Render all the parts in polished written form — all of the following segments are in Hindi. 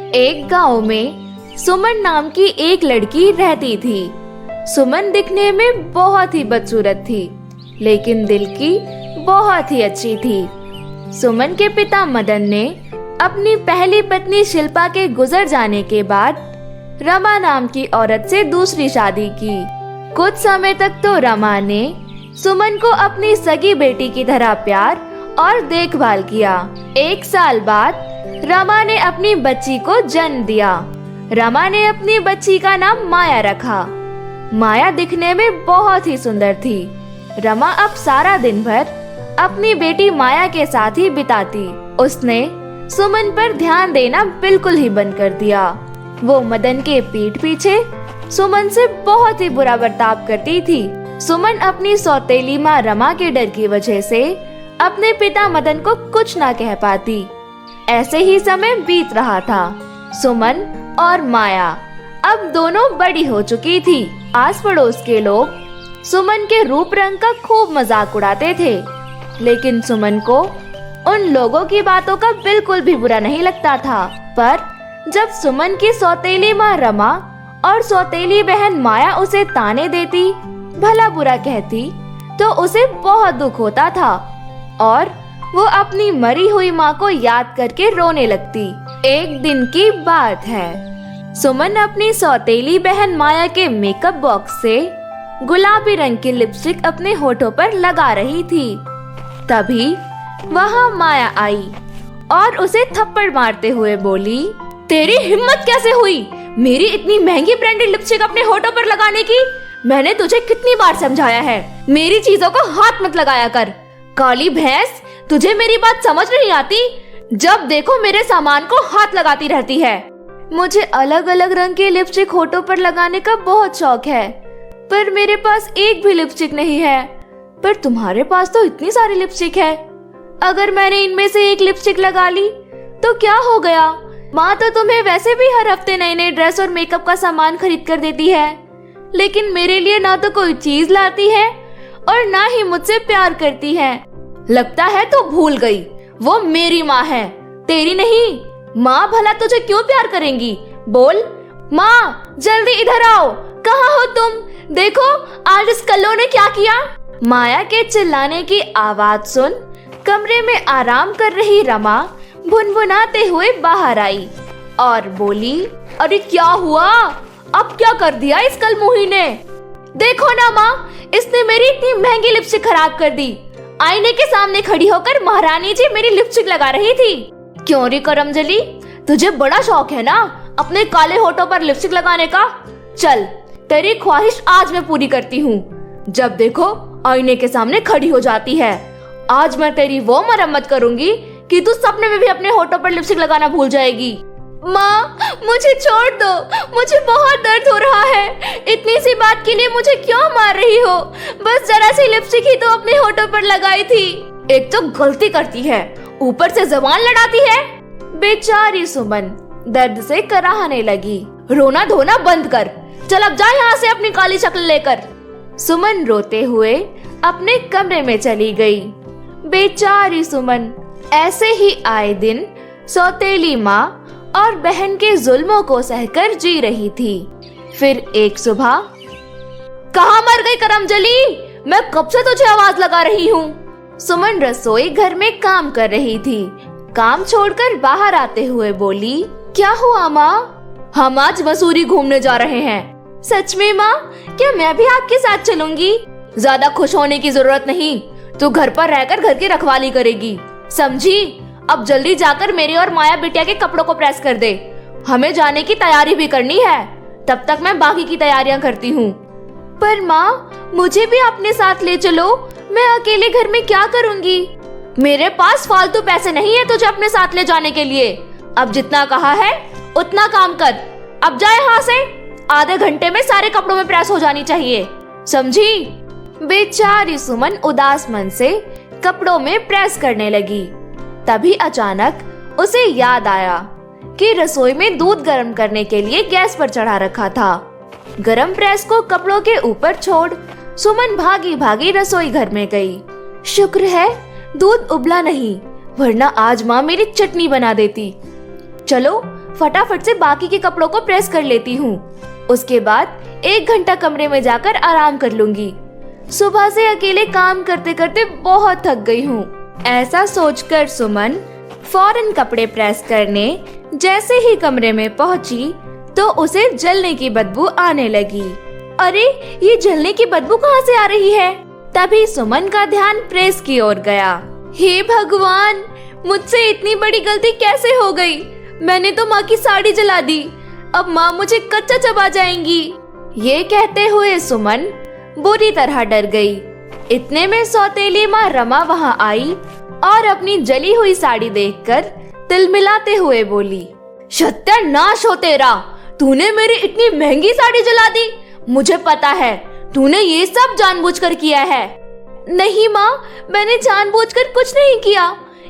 एक गांव में सुमन नाम की एक लड़की रहती थी। सुमन दिखने में बहुत ही बदसूरत थी, लेकिन दिल की बहुत ही अच्छी थी। सुमन के पिता मदन ने अपनी पहली पत्नी शिल्पा के गुजर जाने के बाद रमा नाम की औरत से दूसरी शादी की। कुछ समय तक तो रमा ने सुमन को अपनी सगी बेटी की तरह प्यार और देखभाल किया। 1 साल बाद रमा ने अपनी बच्ची को जन्म दिया। रमा ने अपनी बच्ची का नाम माया रखा। माया दिखने में बहुत ही सुंदर थी। रमा अब सारा दिन भर अपनी बेटी माया के साथ ही बिताती। उसने सुमन पर ध्यान देना बिल्कुल ही बंद कर दिया। वो मदन के पीठ पीछे सुमन से बहुत ही बुरा बर्ताव करती थी। सुमन अपनी सौतेली माँ रमा के डर की वजह से अपने पिता मदन को कुछ ना कह पाती। ऐसे ही समय बीत रहा था। सुमन और माया अब दोनों बड़ी हो चुकी थी। आस पड़ोस के लोग सुमन के रूप रंग का खूब मजाक उड़ाते थे, लेकिन सुमन को उन लोगों की बातों का बिल्कुल भी बुरा नहीं लगता था। पर जब सुमन की सौतेली माँ रमा और सौतेली बहन माया उसे ताने देती, भला बुरा कहती, तो उसे बहुत दुख होता था और वो अपनी मरी हुई माँ को याद करके रोने लगती। एक दिन की बात है। सुमन अपनी सौतेली बहन माया के मेकअप बॉक्स से गुलाबी रंग की लिपस्टिक अपने होठों पर लगा रही थी। तभी वहाँ माया आई और उसे थप्पड़ मारते हुए बोली, तेरी हिम्मत कैसे हुई मेरी इतनी महंगी ब्रांडेड लिपस्टिक अपने होठों पर लगाने की? मैंने तुझे कितनी बार समझाया है, मेरी चीजों को हाथ मत लगाया कर। काली भैंस, तुझे मेरी बात समझ नहीं आती? जब देखो मेरे सामान को हाथ लगाती रहती है। मुझे अलग अलग रंग के लिपस्टिक होठों पर लगाने का बहुत शौक है, पर मेरे पास एक भी लिपस्टिक नहीं है। पर तुम्हारे पास तो इतनी सारी लिपस्टिक है। अगर मैंने इनमें से एक लिपस्टिक लगा ली तो क्या हो गया? माँ तो तुम्हें वैसे भी हर हफ्ते नए नए ड्रेस और मेकअप का सामान खरीद कर देती है, लेकिन मेरे लिए ना तो कोई चीज लाती है और ना ही मुझसे प्यार करती है। लगता है तो भूल गई, वो मेरी माँ है, तेरी नहीं। माँ भला तुझे क्यों प्यार करेंगी? बोल माँ, जल्दी इधर आओ, कहाँ हो तुम? देखो आज इस कल्लो ने क्या किया। माया के चिल्लाने की आवाज सुन कमरे में आराम कर रही रमा भुनभुनाते हुए बाहर आई और बोली, अरे क्या हुआ? अब क्या कर दिया इस कलमुही ने? देखो ना माँ, इसने मेरी इतनी महंगी लिपस्टिक खराब कर दी। आईने के सामने खड़ी होकर महारानी जी मेरी लिपस्टिक लगा रही थी। क्यों रे करमजली, तुझे बड़ा शौक है ना अपने काले होठों पर लिपस्टिक लगाने का? चल तेरी ख्वाहिश आज मैं पूरी करती हूँ। जब देखो आईने के सामने खड़ी हो जाती है। आज मैं तेरी वो मरम्मत करूंगी कि तू सपने में भी अपने होठों पर लिपस्टिक लगाना भूल जाएगी। माँ, मुझे छोड़ दो, मुझे बहुत दर्द हो रहा है। इतनी सी बात के लिए मुझे क्यों मार रही हो? बस जरा सी लिपस्टिक ही तो अपने होठों पर लगाई थी। एक तो गलती करती है, ऊपर से जुबान लड़ाती है। बेचारी सुमन दर्द से कराहने लगी। रोना धोना बंद कर, चल अब जा यहाँ से अपनी काली शक्ल लेकर। सुमन रोते हुए अपने कमरे में चली गई। बेचारी सुमन ऐसे ही आए दिन सौतेली माँ और बहन के जुल्मों को सहकर जी रही थी। फिर एक सुबह, कहाँ मर गई करमजली? मैं कब से तुझे आवाज लगा रही हूँ। सुमन रसोई घर में काम कर रही थी। काम छोड़कर बाहर आते हुए बोली, क्या हुआ माँ? हम आज मसूरी घूमने जा रहे हैं। सच में माँ? क्या मैं भी आपके साथ चलूंगी? ज्यादा खुश होने की जरूरत नहीं, तू घर पर रहकर घर की रखवाली करेगी, समझी? अब जल्दी जाकर मेरे और माया बिटिया के कपड़ों को प्रेस कर दे। हमें जाने की तैयारी भी करनी है, तब तक मैं बाकी की तैयारियां करती हूँ। पर माँ, मुझे भी अपने साथ ले चलो, मैं अकेले घर में क्या करूँगी? मेरे पास फालतू पैसे नहीं है तुझे अपने साथ ले जाने के लिए। अब जितना कहा है उतना काम कर। अब जा यहाँ से, आधे घंटे में सारे कपड़ों में प्रेस हो जानी चाहिए, समझी? बेचारी सुमन उदास मन से कपड़ों में प्रेस करने लगी। तभी अचानक उसे याद आया कि रसोई में दूध गर्म करने के लिए गैस पर चढ़ा रखा था। गरम प्रेस को कपड़ों के ऊपर छोड़ सुमन भागी भागी रसोई घर में गई। शुक्र है दूध उबला नहीं, वरना आज माँ मेरी चटनी बना देती। चलो फटाफट से बाकी के कपड़ों को प्रेस कर लेती हूँ। उसके बाद 1 घंटा कमरे में जाकर आराम कर लूंगी। सुबह से अकेले काम करते करते बहुत थक गई हूँ। ऐसा सोचकर सुमन फौरन कपड़े प्रेस करने जैसे ही कमरे में पहुंची तो उसे जलने की बदबू आने लगी। अरे, ये जलने की बदबू कहाँ से आ रही है? तभी सुमन का ध्यान प्रेस की ओर गया। हे भगवान, मुझसे इतनी बड़ी गलती कैसे हो गई? मैंने तो माँ की साड़ी जला दी। अब माँ मुझे कच्चा चबा जाएंगी। ये कहते हुए सुमन बुरी तरह डर गई। इतने में सौतेली माँ रमा वहाँ आई और अपनी जली हुई साड़ी देखकर तिलमिलाते हुए बोली, सत्यानाश हो तेरा, तूने मेरी इतनी महंगी साड़ी जला दी। मुझे पता है तूने ये सब जानबूझकर किया है। नहीं माँ, मैंने जानबूझकर कुछ नहीं किया।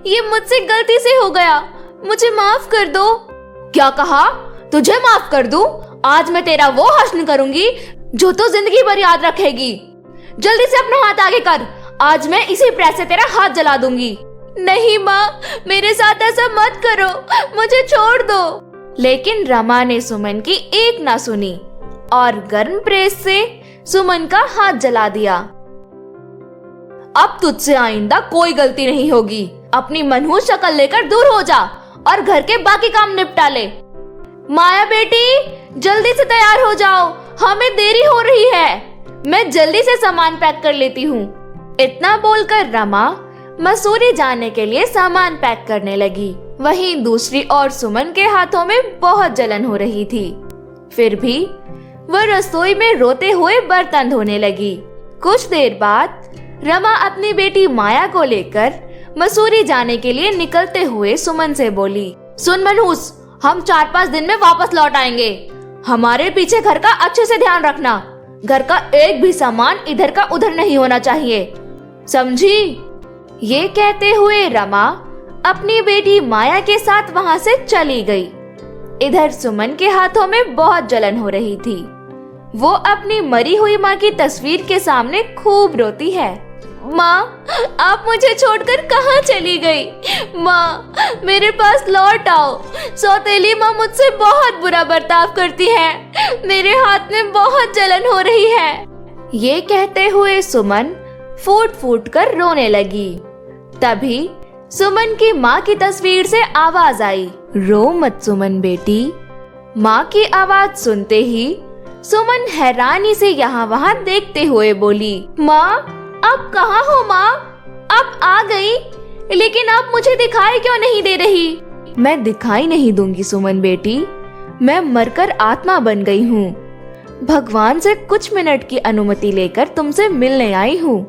ये मुझसे गलती से हो गया। मुझे माफ कर दो। क्या कहा? तुझे माफ कर दूं? आज मैं तेरा वो हश्न करूंगी जो तू जिंदगी भर याद रखेगी। जल्दी से अपना हाथ आगे कर। आज मैं इसी प्रेस से तेरा हाथ जला दूंगी। नहीं माँ, मेरे साथ ऐसा मत करो, मुझे छोड़ दो। लेकिन रमा ने सुमन की एक ना सुनी और गर्म प्रेस से सुमन का हाथ जला दिया। अब तुझसे आइंदा कोई गलती नहीं होगी। अपनी मनहूस शक्ल लेकर दूर हो जा और घर के बाकी काम निपटा ले। माया बेटी, जल्दी से तैयार हो जाओ, हमें देरी हो रही है। मैं जल्दी से सामान पैक कर लेती हूँ। इतना बोलकर रमा मसूरी जाने के लिए सामान पैक करने लगी। वहीं दूसरी ओर सुमन के हाथों में बहुत जलन हो रही थी। फिर भी वह रसोई में रोते हुए बर्तन धोने लगी। कुछ देर बाद रमा अपनी बेटी माया को लेकर मसूरी जाने के लिए निकलते हुए सुमन से बोली, सुन मनहूस, हम 4-5 दिन में वापस लौट आएंगे। हमारे पीछे घर का अच्छे से ध्यान रखना। घर का एक भी सामान इधर का उधर नहीं होना चाहिए, समझी? ये कहते हुए रमा अपनी बेटी माया के साथ वहां से चली गई। इधर सुमन के हाथों में बहुत जलन हो रही थी। वो अपनी मरी हुई माँ की तस्वीर के सामने खूब रोती है। माँ, आप मुझे छोड़कर कहाँ चली गई? माँ, मेरे पास लौट आओ। सौतेली माँ मुझसे बहुत बुरा बर्ताव करती है। मेरे हाथ में बहुत जलन हो रही है। ये कहते हुए सुमन फूट फूट कर रोने लगी। तभी सुमन की माँ की तस्वीर से आवाज आई, रो मत सुमन बेटी। माँ की आवाज सुनते ही सुमन हैरानी से यहाँ वहाँ देखते हुए बोली, माँ, आप कहाँ हो माँ? आप आ गई, लेकिन आप मुझे दिखाई क्यों नहीं दे रही? मैं दिखाई नहीं दूंगी सुमन बेटी। मैं मरकर आत्मा बन गई हूँ। भगवान से कुछ मिनट की अनुमति लेकर तुमसे मिलने आई हूँ।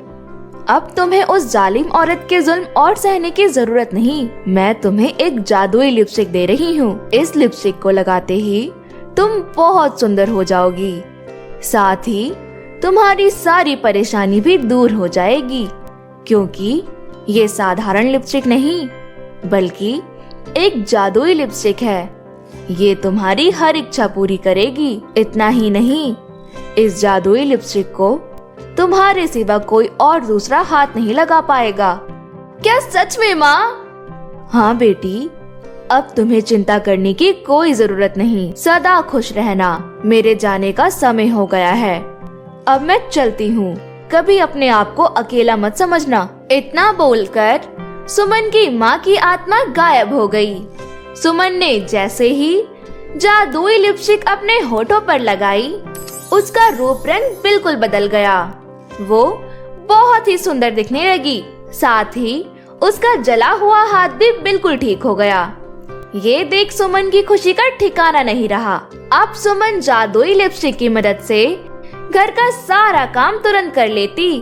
अब तुम्हें उस जालिम औरत के जुल्म और सहने की जरूरत नहीं। मैं तुम्हें एक जादुई लिपस्टिक दे रही हूँ। इस लिपस्टिक को लगाते ही तुम बहुत सुंदर हो जाओगी। साथ ही तुम्हारी सारी परेशानी भी दूर हो जाएगी, क्योंकि ये साधारण लिपस्टिक नहीं बल्कि एक जादुई लिपस्टिक है। ये तुम्हारी हर इच्छा पूरी करेगी। इतना ही नहीं, इस जादुई लिपस्टिक को तुम्हारे सिवा कोई और दूसरा हाथ नहीं लगा पाएगा। क्या सच में माँ? हाँ बेटी, अब तुम्हें चिंता करने की कोई जरूरत नहीं। सदा खुश रहना। मेरे जाने का समय हो गया है। अब मैं चलती हूँ। कभी अपने आप को अकेला मत समझना। इतना बोलकर सुमन की माँ की आत्मा गायब हो गई। सुमन ने जैसे ही जादुई लिपस्टिक अपने होठों पर लगाई, उसका रूप रंग बिल्कुल बदल गया। वो बहुत ही सुंदर दिखने लगी। साथ ही उसका जला हुआ हाथ भी बिल्कुल ठीक हो गया। ये देख सुमन की खुशी का ठिकाना नहीं रहा। अब सुमन जादुई लिपस्टिक की मदद से घर का सारा काम तुरंत कर लेती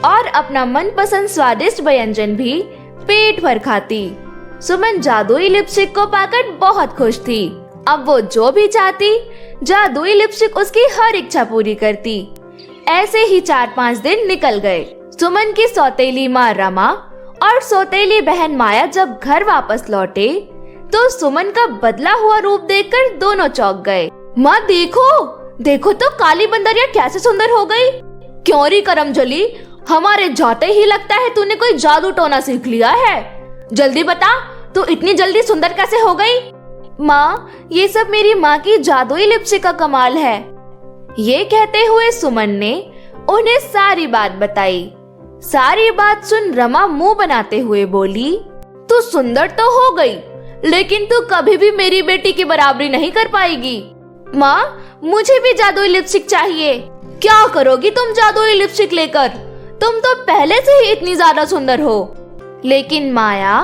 और अपना मनपसंद स्वादिष्ट व्यंजन भी पेट भर खाती। सुमन जादुई लिपस्टिक को पाकर बहुत खुश थी। अब वो जो भी चाहती, जादुई लिपस्टिक उसकी हर इच्छा पूरी करती। ऐसे ही 4-5 दिन निकल गए। सुमन की सौतेली माँ रमा और सौतेली बहन माया जब घर वापस लौटे तो सुमन का बदला हुआ रूप देखकर दोनों चौंक गए। माँ देखो, देखो तो काली बंदरिया कैसे सुंदर हो गई। क्यों री करमजली, हमारे जाते ही लगता है तूने कोई जादू टोना सीख लिया है। जल्दी बता, तू इतनी जल्दी सुंदर कैसे हो गई? माँ, ये सब मेरी माँ की जादुई लिपस्टिक का कमाल है। ये कहते हुए सुमन ने उन्हें सारी बात बताई। सारी बात सुन रमा मुंह बनाते हुए बोली, तू सुंदर तो हो गई, लेकिन तू कभी भी मेरी बेटी की बराबरी नहीं कर पाएगी। माँ, मुझे भी जादुई लिपस्टिक चाहिए। क्या करोगी तुम जादुई लिपस्टिक लेकर? तुम तो पहले से ही इतनी ज्यादा सुंदर हो। लेकिन माया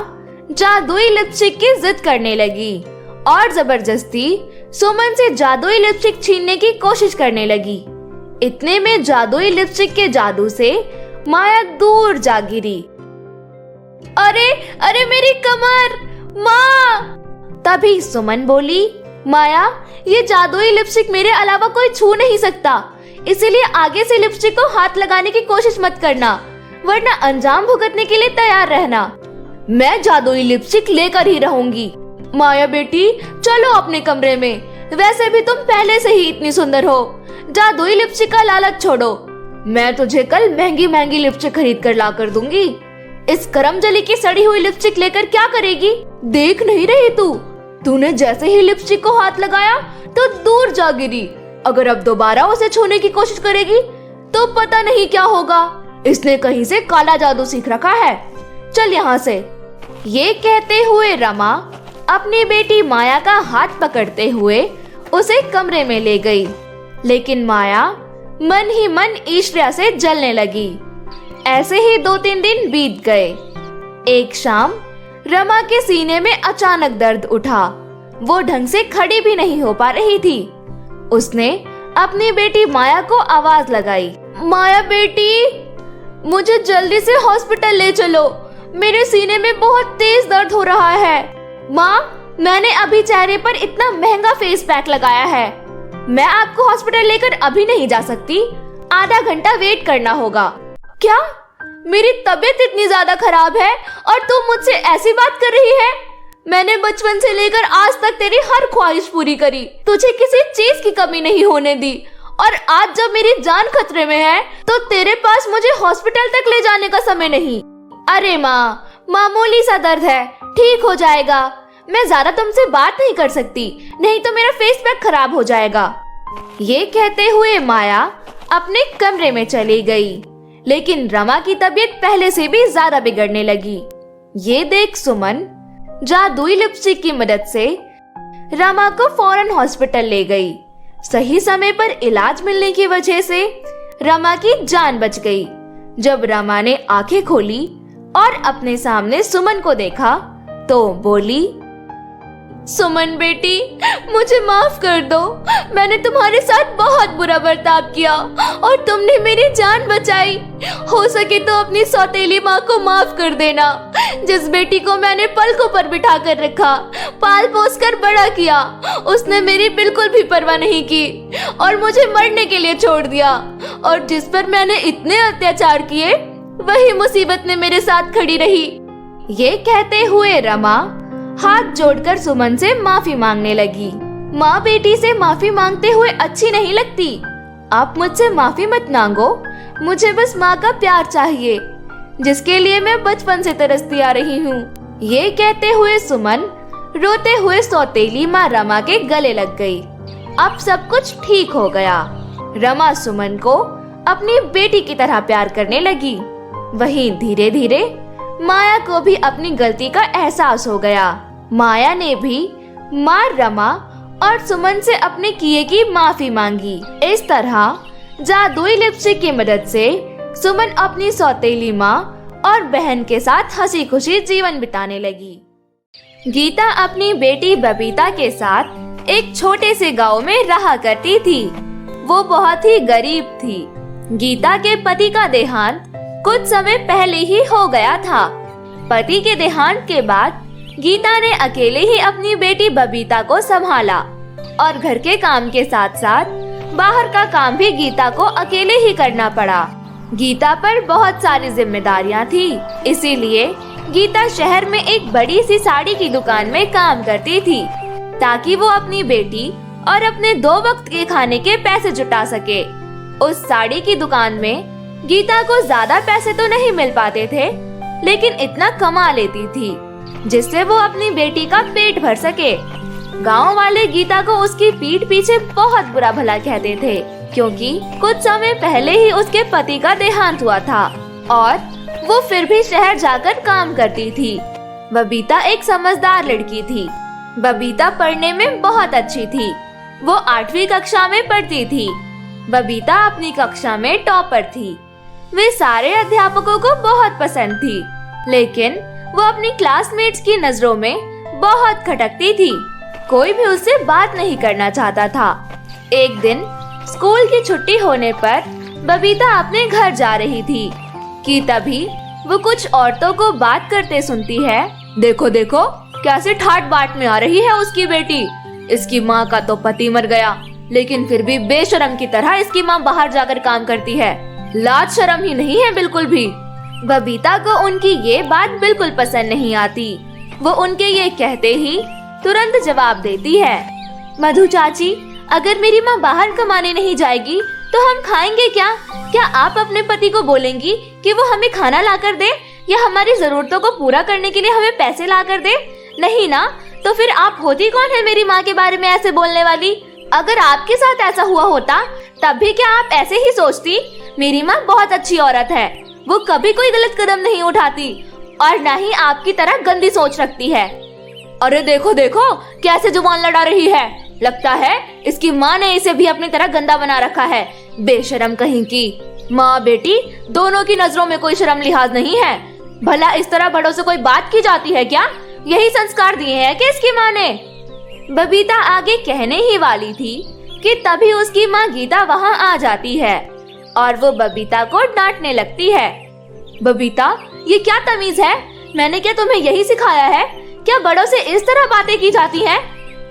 जादुई लिपस्टिक की जिद करने लगी और जबरदस्ती सुमन से जादुई लिपस्टिक छीनने की कोशिश करने लगी। इतने में जादुई लिपस्टिक के जादू से माया दूर जा गिरी। अरे अरे मेरी कमर, माँ! तभी सुमन बोली, माया, ये जादुई लिपस्टिक मेरे अलावा कोई छू नहीं सकता, इसीलिए आगे से लिपस्टिक को हाथ लगाने की कोशिश मत करना, वरना अंजाम भुगतने के लिए तैयार रहना। मैं जादुई लिपस्टिक लेकर ही रहूंगी। माया बेटी, चलो अपने कमरे में। वैसे भी तुम पहले से ही इतनी सुंदर हो। जादुई लिपस्टिक का लालच छोड़ो। मैं तुझे कल महंगी महंगी लिपस्टिक खरीद कर ला कर दूंगी। इस करमजली की सड़ी हुई लिपस्टिक लेकर क्या करेगी? देख नहीं रही तूने जैसे ही लिपस्टिक को हाथ लगाया तो दूर जा गिरी। अगर अब दोबारा उसे छूने की कोशिश करेगी तो पता नहीं क्या होगा। इसने कहीं से काला जादू सीख रखा है। चल यहाँ से। ये कहते हुए रमा अपनी बेटी माया का हाथ पकड़ते हुए उसे कमरे में ले गई। लेकिन माया मन ही मन ईर्ष्या से जलने लगी। ऐसे ही 2-3 दिन बीत गए। एक शाम रमा के सीने में अचानक दर्द उठा। वो ढंग से खड़ी भी नहीं हो पा रही थी। उसने अपनी बेटी माया को आवाज लगाई, माया बेटी, मुझे जल्दी से हॉस्पिटल ले चलो। मेरे सीने में बहुत तेज दर्द हो रहा है। माँ, मैंने अभी चेहरे पर इतना महंगा फेस पैक लगाया है। मैं आपको हॉस्पिटल लेकर अभी नहीं जा सकती। आधा घंटा वेट करना होगा। क्या? मेरी तबीयत इतनी ज्यादा खराब है और तुम मुझसे ऐसी बात कर रही है? मैंने बचपन से लेकर आज तक तेरी हर ख्वाहिश पूरी करी, तुझे किसी चीज की कमी नहीं होने दी, और आज जब मेरी जान खतरे में है तो तेरे पास मुझे हॉस्पिटल तक ले जाने का समय नहीं। अरे माँ, मामूली सा दर्द है, ठीक हो जाएगा। मैं ज्यादा तुमसे बात नहीं कर सकती, नहीं तो मेरा फेस पैक खराब हो जाएगा। ये कहते हुए माया अपने कमरे में चली गई। लेकिन रमा की तबीयत पहले से भी ज्यादा बिगड़ने लगी। ये देख सुमन जादुई लिपस्टिक की मदद से रमा को फौरन हॉस्पिटल ले गई। सही समय पर इलाज मिलने की वजह से रमा की जान बच गई। जब रमा ने आंखें खोली और अपने सामने सुमन को देखा तो बोली, सुमन बेटी, मुझे माफ कर दो। मैंने तुम्हारे साथ बहुत बुरा बर्ताव किया और तुमने मेरी जान बचाई। हो सके तो अपनी सौतेली माँ को माफ कर देना, जिस बेटी को मैंने पलकों पर बिठा कर रखा, पाल पोस कर बड़ा किया। उसने मेरी बिल्कुल भी परवाह नहीं की और मुझे मरने के लिए छोड़ दिया। और जिस पर मैंने इतने अत्याचार किए, वही मुसीबत में मेरे साथ खड़ी रही। ये कहते हुए रमा हाथ जोड़कर सुमन से माफी मांगने लगी। माँ बेटी से माफी मांगते हुए अच्छी नहीं लगती। आप मुझसे माफी मत मांगो, मुझे बस माँ का प्यार चाहिए, जिसके लिए मैं बचपन से तरसती आ रही हूँ। ये कहते हुए सुमन रोते हुए सौतेली माँ रमा के गले लग गई। अब सब कुछ ठीक हो गया। रमा सुमन को अपनी बेटी की तरह प्यार करने लगी। वहीं धीरे धीरे माया को भी अपनी गलती का एहसास हो गया। माया ने भी माँ रमा और सुमन से अपने किए की माफी मांगी। इस तरह जादुई लिपस्टिक की मदद से सुमन अपनी सौतेली माँ और बहन के साथ हंसी खुशी जीवन बिताने लगी। गीता अपनी बेटी बबीता के साथ एक छोटे से गांव में रहा करती थी। वो बहुत ही गरीब थी। गीता के पति का देहांत कुछ समय पहले ही हो गया था। पति के देहांत के बाद गीता ने अकेले ही अपनी बेटी बबीता को संभाला और घर के काम के साथ साथ बाहर का काम भी गीता को अकेले ही करना पड़ा। गीता पर बहुत सारी जिम्मेदारियां थी, इसीलिए गीता शहर में एक बड़ी सी साड़ी की दुकान में काम करती थी, ताकि वो अपनी बेटी और अपने 2 वक्त के खाने के पैसे जुटा सके। उस साड़ी की दुकान में गीता को ज्यादा पैसे तो नहीं मिल पाते थे, लेकिन इतना कमा लेती थी जिससे वो अपनी बेटी का पेट भर सके। गांव वाले गीता को उसकी पीठ पीछे बहुत बुरा भला कहते थे, क्योंकि कुछ समय पहले ही उसके पति का देहांत हुआ था और वो फिर भी शहर जाकर काम करती थी। बबीता एक समझदार लड़की थी। बबीता पढ़ने में बहुत अच्छी थी। वो 8वीं कक्षा में पढ़ती थी। बबीता अपनी कक्षा में टॉपर थी। वे सारे अध्यापकों को बहुत पसंद थी, लेकिन वो अपनी क्लासमेट्स की नजरों में बहुत खटकती थी। कोई भी उससे बात नहीं करना चाहता था। एक दिन स्कूल की छुट्टी होने पर बबीता अपने घर जा रही थी कि तभी वो कुछ औरतों को बात करते सुनती है। देखो देखो कैसे ठाट बाट में आ रही है उसकी बेटी। इसकी माँ का तो पति मर गया, लेकिन फिर भी बेशरम की तरह इसकी माँ बाहर जाकर काम करती है। लाज शर्म ही नहीं है बिल्कुल भी। बबीता को उनकी ये बात बिल्कुल पसंद नहीं आती। वो उनके ये कहते ही तुरंत जवाब देती है, मधु चाची, अगर मेरी माँ बाहर कमाने नहीं जाएगी तो हम खाएंगे क्या? क्या आप अपने पति को बोलेंगी कि वो हमें खाना ला कर दे या हमारी जरूरतों को पूरा करने के लिए हमें पैसे ला कर दे? नहीं ना, तो फिर आप होती कौन है मेरी माँ के बारे में ऐसे बोलने वाली? अगर आपके साथ ऐसा हुआ होता तब भी क्या आप ऐसे ही सोचती? मेरी माँ बहुत अच्छी औरत है, वो कभी कोई गलत कदम नहीं उठाती और न ही आपकी तरह गंदी सोच रखती है। अरे देखो देखो कैसे जुबान लड़ा रही है। लगता है इसकी माँ ने इसे भी अपनी तरह गंदा बना रखा है। बेशरम कहीं की। माँ बेटी दोनों की नजरों में कोई शर्म लिहाज नहीं है। भला इस तरह बड़ों से कोई बात की जाती है क्या? यही संस्कार दिए हैं कि इसकी माँ ने? बबीता आगे कहने ही वाली थी कि तभी उसकी माँ गीता वहाँ आ जाती है और वो बबीता को डांटने लगती है। बबीता, ये क्या तमीज है? मैंने क्या तुम्हें यही सिखाया है? क्या बड़ों से इस तरह बातें की जाती हैं?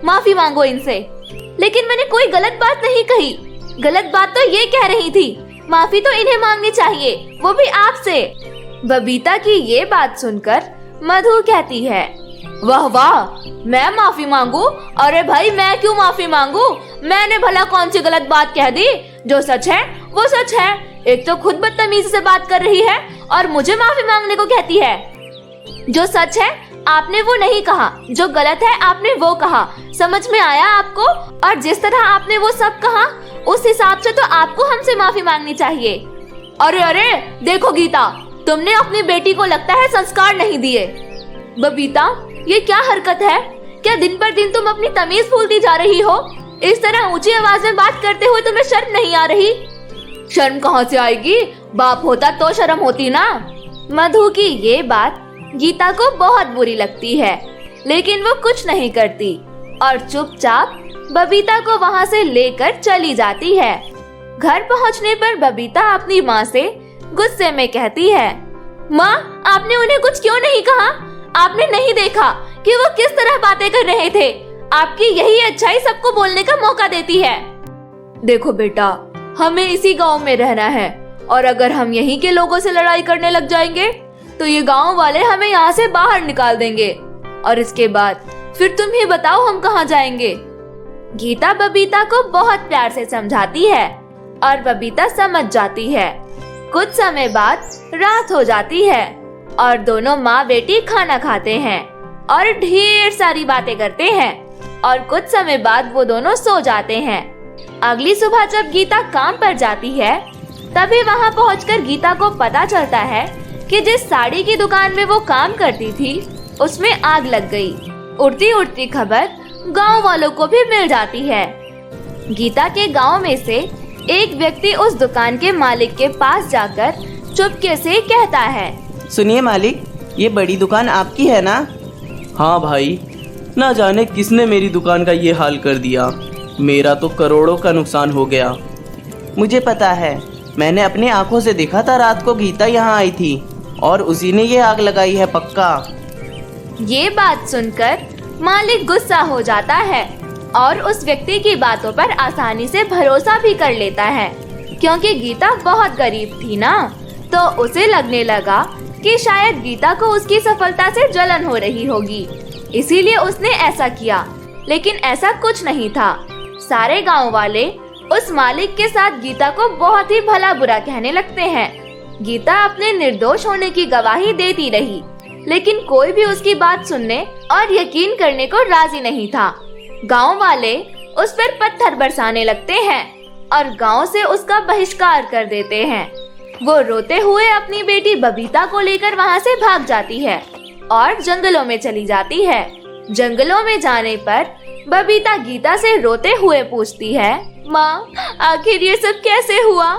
माफी मांगो इनसे। लेकिन मैंने कोई गलत बात नहीं कही। गलत बात तो ये कह रही थी। माफी तो इन्हें मांगनी चाहिए, वो भी आपसे। बबीता की ये बात सुनकर मधु कहती है, वाह वाह, मैं माफी मांगू? अरे भाई मैं क्यों माफी मांगू? मैंने भला कौन सी गलत बात कह दी? जो सच है वो सच है। एक तो खुद बदतमीजी से बात कर रही है और मुझे माफी मांगने को कहती है। जो सच है आपने वो नहीं कहा, जो गलत है आपने वो कहा। समझ में आया आपको? और जिस तरह आपने वो सब कहा उस हिसाब से तो आपको हमसे माफी मांगनी चाहिए। अरे अरे देखो गीता, तुमने अपनी बेटी को लगता है संस्कार नहीं दिए। बबीता, ये क्या हरकत है? क्या दिन पर दिन तुम अपनी तमीज भूलती जा रही हो? इस तरह ऊंची आवाज में बात करते हुए तुम्हें शर्म नहीं आ रही? शर्म कहाँ से आएगी? बाप होता तो शर्म होती ना। मधु की ये बात गीता को बहुत बुरी लगती है, लेकिन वो कुछ नहीं करती और चुपचाप बबीता को वहाँ से लेकर चली जाती है। घर पहुँचने पर बबीता अपनी माँ से गुस्से में कहती है, माँ, आपने उन्हें कुछ क्यों नहीं कहा? आपने नहीं देखा कि वो किस तरह बातें कर रहे थे? आपकी यही अच्छाई सबको बोलने का मौका देती है। देखो बेटा, हमें इसी गांव में रहना है और अगर हम यहीं के लोगों से लड़ाई करने लग जाएंगे तो ये गांव वाले हमें यहाँ से बाहर निकाल देंगे और इसके बाद फिर तुम ही बताओ हम कहाँ जाएंगे। गीता बबीता को बहुत प्यार से समझाती है और बबीता समझ जाती है। कुछ समय बाद रात हो जाती है और दोनों माँ बेटी खाना खाते हैं और ढेर सारी बातें करते हैं और कुछ समय बाद वो दोनों सो जाते हैं। अगली सुबह जब गीता काम पर जाती है तभी वहाँ पहुंचकर गीता को पता चलता है कि जिस साड़ी की दुकान में वो काम करती थी उसमें आग लग गई। उड़ती उड़ती खबर गांव वालों को भी मिल जाती है। गीता के गांव में से एक व्यक्ति उस दुकान के मालिक के पास जाकर चुपके से कहता है, सुनिए मालिक, ये बड़ी दुकान आपकी है ना? हाँ भाई, ना जाने किसने मेरी दुकान का ये हाल कर दिया। मेरा तो करोड़ों का नुकसान हो गया। मुझे पता है, मैंने अपनी आंखों से देखा था। रात को गीता यहाँ आई थी और उसी ने ये आग लगाई है पक्का। ये बात सुनकर मालिक गुस्सा हो जाता है और उस व्यक्ति की बातों पर आसानी से भरोसा भी कर लेता है, क्योंकि गीता बहुत गरीब थी ना, तो उसे लगने लगा कि शायद गीता को उसकी सफलता से जलन हो रही होगी, इसीलिए उसने ऐसा किया। लेकिन ऐसा कुछ नहीं था। सारे गांव वाले उस मालिक के साथ गीता को बहुत ही भला बुरा कहने लगते हैं। गीता अपने निर्दोष होने की गवाही देती रही, लेकिन कोई भी उसकी बात सुनने और यकीन करने को राजी नहीं था। गांव वाले उस पर पत्थर बरसाने लगते हैं और गांव से उसका बहिष्कार कर देते हैं। वो रोते हुए अपनी बेटी बबीता को लेकर वहां से भाग जाती है और जंगलों में चली जाती है। जंगलों में जाने पर बबीता गीता से रोते हुए पूछती है, माँ, आखिर ये सब कैसे हुआ?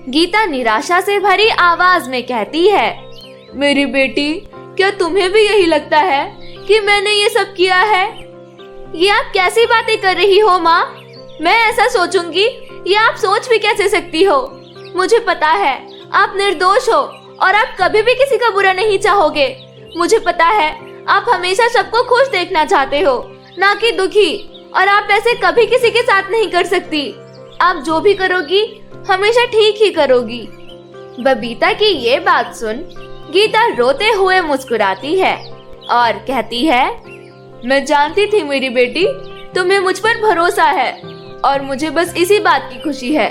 गीता निराशा से भरी आवाज में कहती है, मेरी बेटी, क्या तुम्हें भी यही लगता है कि मैंने ये सब किया है? ये आप कैसी बातें कर रही हो माँ? मैं ऐसा सोचूंगी ये आप सोच भी कैसे सकती हो? मुझे पता है आप निर्दोष हो और आप कभी भी किसी का बुरा नहीं चाहोगे। मुझे पता है आप हमेशा सबको खुश देखना चाहते हो, ना कि दुखी, और आप ऐसे कभी किसी के साथ नहीं कर सकती। आप जो भी करोगी हमेशा ठीक ही करोगी। बबीता की ये बात सुन गीता रोते हुए मुस्कुराती है और कहती है, मैं जानती थी मेरी बेटी, तुम्हें मुझ पर भरोसा है और मुझे बस इसी बात की खुशी है।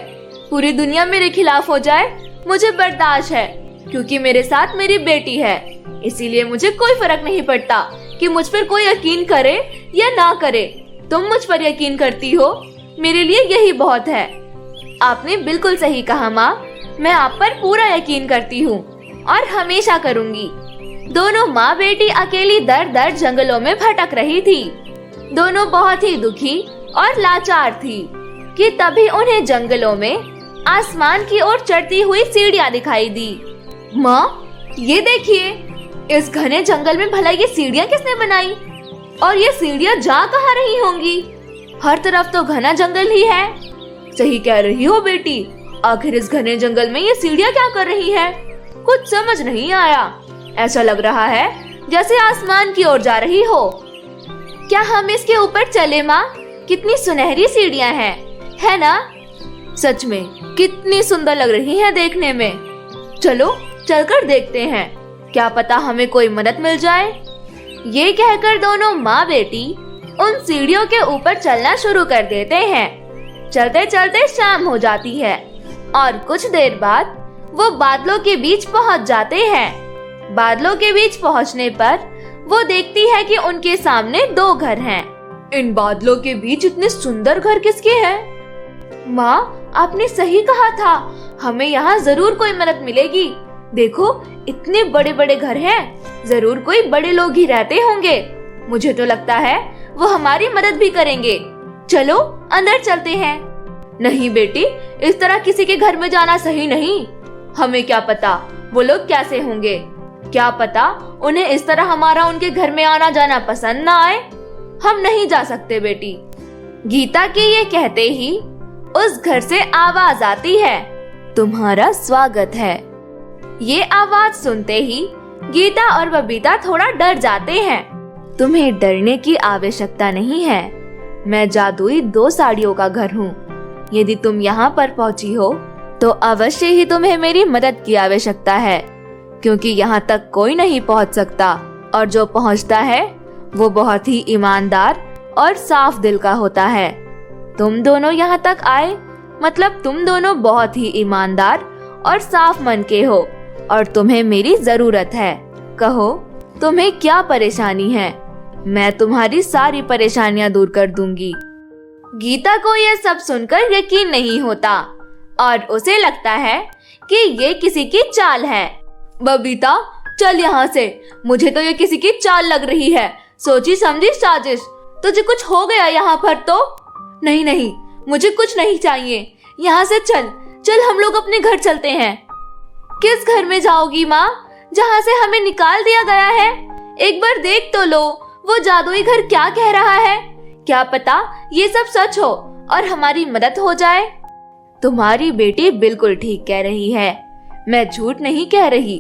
पूरी दुनिया मेरे खिलाफ हो जाए मुझे बर्दाश्त है, क्योंकि मेरे साथ मेरी बेटी है। इसीलिए मुझे कोई फर्क नहीं पड़ता कि मुझ पर कोई यकीन करे या ना करे। तुम मुझ पर यकीन करती हो, मेरे लिए यही बहुत है। आपने बिल्कुल सही कहा माँ, मैं आप पर पूरा यकीन करती हूँ और हमेशा करूँगी। दोनों माँ बेटी अकेली दर दर जंगलों में भटक रही थी। दोनों बहुत ही दुखी और लाचार थी कि तभी उन्हें जंगलों में आसमान की ओर चढ़ती हुई सीढ़ियाँ दिखाई दी। माँ, ये देखिए, इस घने जंगल में भला ये सीढ़ियाँ किसने बनाई? और ये सीढ़ियाँ जा कहाँ रही होंगी? हर तरफ तो घना जंगल ही है। सही कह रही हो बेटी, आखिर इस घने जंगल में ये सीढ़ियाँ क्या कर रही है? कुछ समझ नहीं आया। ऐसा लग रहा है जैसे आसमान की ओर जा रही हो। क्या हम इसके ऊपर चले माँ? कितनी सुनहरी सीढ़ियाँ हैं, है ना? सच में कितनी सुंदर लग रही हैं देखने में। चलो चलकर देखते हैं, क्या पता हमें कोई मदद मिल जाए। ये कहकर दोनों माँ बेटी उन सीढ़ियों के ऊपर चलना शुरू कर देते हैं। चलते चलते शाम हो जाती है और कुछ देर बाद वो बादलों के बीच पहुंच जाते हैं। बादलों के बीच पहुंचने पर वो देखती है कि उनके सामने दो घर हैं। इन बादलों के बीच इतने सुंदर घर किसके हैं? माँ, आपने सही कहा था, हमें यहाँ जरूर कोई मदद मिलेगी। देखो, इतने बड़े बड़े घर हैं, जरूर कोई बड़े लोग ही रहते होंगे। मुझे तो लगता है वो हमारी मदद भी करेंगे। चलो अंदर चलते हैं। नहीं बेटी, इस तरह किसी के घर में जाना सही नहीं। हमें क्या पता वो लोग कैसे होंगे, क्या पता उन्हें इस तरह हमारा उनके घर में आना जाना पसंद ना आए। हम नहीं जा सकते बेटी। गीता के ये कहते ही उस घर से आवाज आती है, तुम्हारा स्वागत है। ये आवाज सुनते ही गीता और बबीता थोड़ा डर जाते हैं। तुम्हें डरने की आवश्यकता नहीं है, मैं जादुई 2 साड़ियों का घर हूँ। यदि तुम यहाँ पर पहुँची हो तो अवश्य ही तुम्हें मेरी मदद की आवश्यकता है, क्योंकि यहाँ तक कोई नहीं पहुँच सकता और जो पहुँचता है वो बहुत ही ईमानदार और साफ दिल का होता है। तुम दोनों यहाँ तक आए, मतलब तुम दोनों बहुत ही ईमानदार और साफ मन के हो और तुम्हें मेरी जरूरत है। कहो, तुम्हें क्या परेशानी है? मैं तुम्हारी सारी परेशानियां दूर कर दूंगी। गीता को यह सब सुनकर यकीन नहीं होता और उसे लगता है कि ये किसी की चाल है। बबीता, चल यहाँ से, मुझे तो ये किसी की चाल लग रही है। सोची समझी साजिश। तुझे कुछ हो गया यहाँ पर तो? नहीं नहीं, मुझे कुछ नहीं चाहिए। यहाँ से चल चल, हम लोग अपने घर चलते हैं। किस घर में जाओगी माँ, जहाँ से हमें निकाल दिया गया है? एक बार देख तो लो वो जादुई घर क्या कह रहा है। क्या पता ये सब सच हो और हमारी मदद हो जाए। तुम्हारी बेटी बिल्कुल ठीक कह रही है, मैं झूठ नहीं कह रही।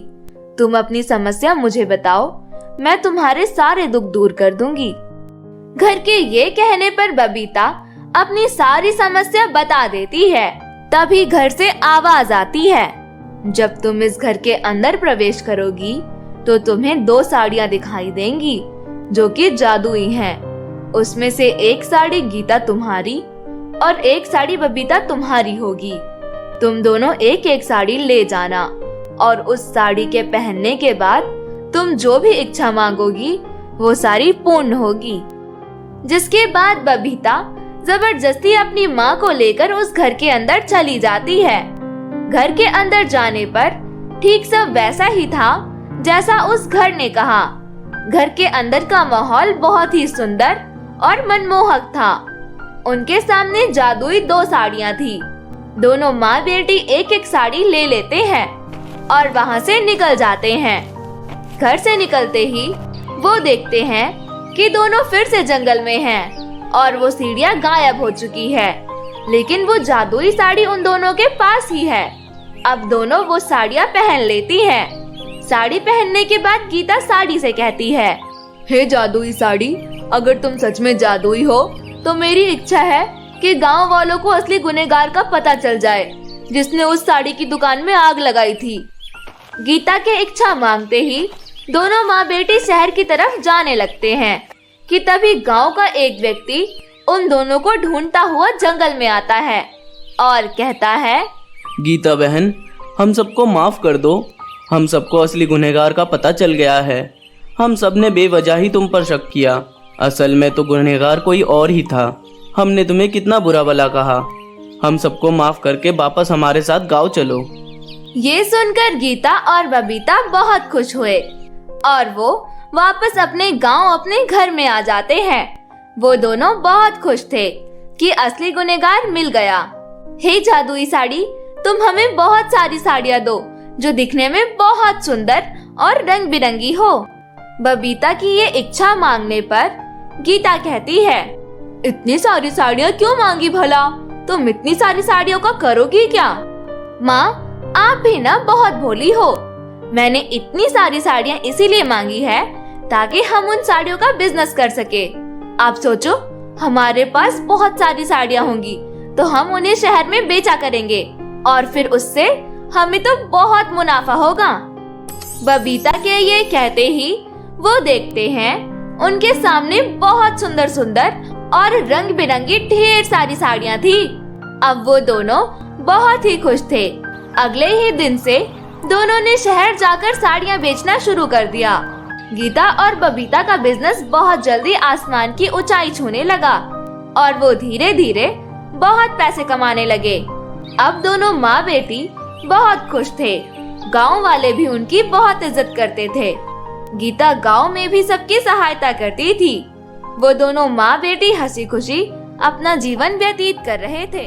तुम अपनी समस्या मुझे बताओ, मैं तुम्हारे सारे दुख दूर कर दूंगी। घर के ये कहने पर बबीता अपनी सारी समस्या बता देती है। तभी घर से आवाज आती है, जब तुम इस घर के अंदर प्रवेश करोगी तो तुम्हें 2 साड़ियाँ दिखाई देंगी जो कि जादुई हैं। उसमें से एक साड़ी गीता तुम्हारी और एक साड़ी बबीता तुम्हारी होगी। तुम दोनों एक एक साड़ी ले जाना और उस साड़ी के पहनने के बाद तुम जो भी इच्छा मांगोगी वो सारी पूर्ण होगी। जिसके बाद बबीता जबरदस्ती अपनी माँ को लेकर उस घर के अंदर चली जाती है। घर के अंदर जाने पर ठीक सब वैसा ही था जैसा उस घर ने कहा। घर के अंदर का माहौल बहुत ही सुंदर और मनमोहक था। उनके सामने जादुई 2 साड़ियाँ थी। दोनों माँ बेटी एक एक साड़ी ले लेते हैं और वहाँ से निकल जाते हैं। घर से निकलते ही वो देखते हैं कि दोनों फिर से जंगल में हैं और वो सीढ़ियाँ गायब हो चुकी है, लेकिन वो जादुई साड़ी उन दोनों के पास ही है। अब दोनों वो साड़ियाँ पहन लेती हैं। साड़ी पहनने के बाद गीता साड़ी से कहती है, हे जादुई साड़ी, अगर तुम सच में जादुई हो तो मेरी इच्छा है कि गांव वालों को असली गुनहगार का पता चल जाए जिसने उस साड़ी की दुकान में आग लगाई थी। गीता के इच्छा मांगते ही दोनों माँ बेटी शहर की तरफ जाने लगते हैं कि तभी गांव का एक व्यक्ति उन दोनों को ढूंढता हुआ जंगल में आता है और कहता है, गीता बहन, हम सबको माफ कर दो। हम सबको असली गुनहगार का पता चल गया है। हम सब ने बेवजह ही तुम पर शक किया। असल में तो गुनहगार कोई और ही था। हमने तुम्हें कितना बुरा भला कहा। हम सबको माफ करके वापस हमारे साथ गाँव चलो। ये सुनकर गीता और बबीता बहुत खुश हुए और वो वापस अपने गांव अपने घर में आ जाते हैं। वो दोनों बहुत खुश थे कि असली गुनहगार मिल गया। हे जादुई साड़ी, तुम हमें बहुत सारी साड़ियाँ दो जो दिखने में बहुत सुंदर और रंग बिरंगी हो। बबीता की ये इच्छा मांगने पर गीता कहती है, इतनी सारी साड़ियाँ क्यों मांगी भला? तुम इतनी सारी साड़ियों का करोगी क्या? माँ, आप भी ना बहुत भोली हो। मैंने इतनी सारी साड़ियाँ इसीलिए मांगी है ताकि हम उन साड़ियों का बिजनेस कर सके। आप सोचो, हमारे पास बहुत सारी साड़ियाँ होंगी तो हम उन्हें शहर में बेचा करेंगे और फिर उससे हमें तो बहुत मुनाफा होगा। बबीता के ये कहते ही वो देखते हैं उनके सामने बहुत सुंदर सुंदर और रंग बिरंगी ढेर सारी साड़ियाँ थी। अब वो दोनों बहुत ही खुश थे। अगले ही दिन से दोनों ने शहर जाकर साड़ियाँ बेचना शुरू कर दिया। गीता और बबीता का बिजनेस बहुत जल्दी आसमान की ऊंचाई छूने लगा और वो धीरे धीरे बहुत पैसे कमाने लगे। अब दोनों माँ बेटी बहुत खुश थे। गांव वाले भी उनकी बहुत इज्जत करते थे। गीता गांव में भी सबकी सहायता करती थी। वो दोनों माँ बेटी हंसी खुशी अपना जीवन व्यतीत कर रहे थे।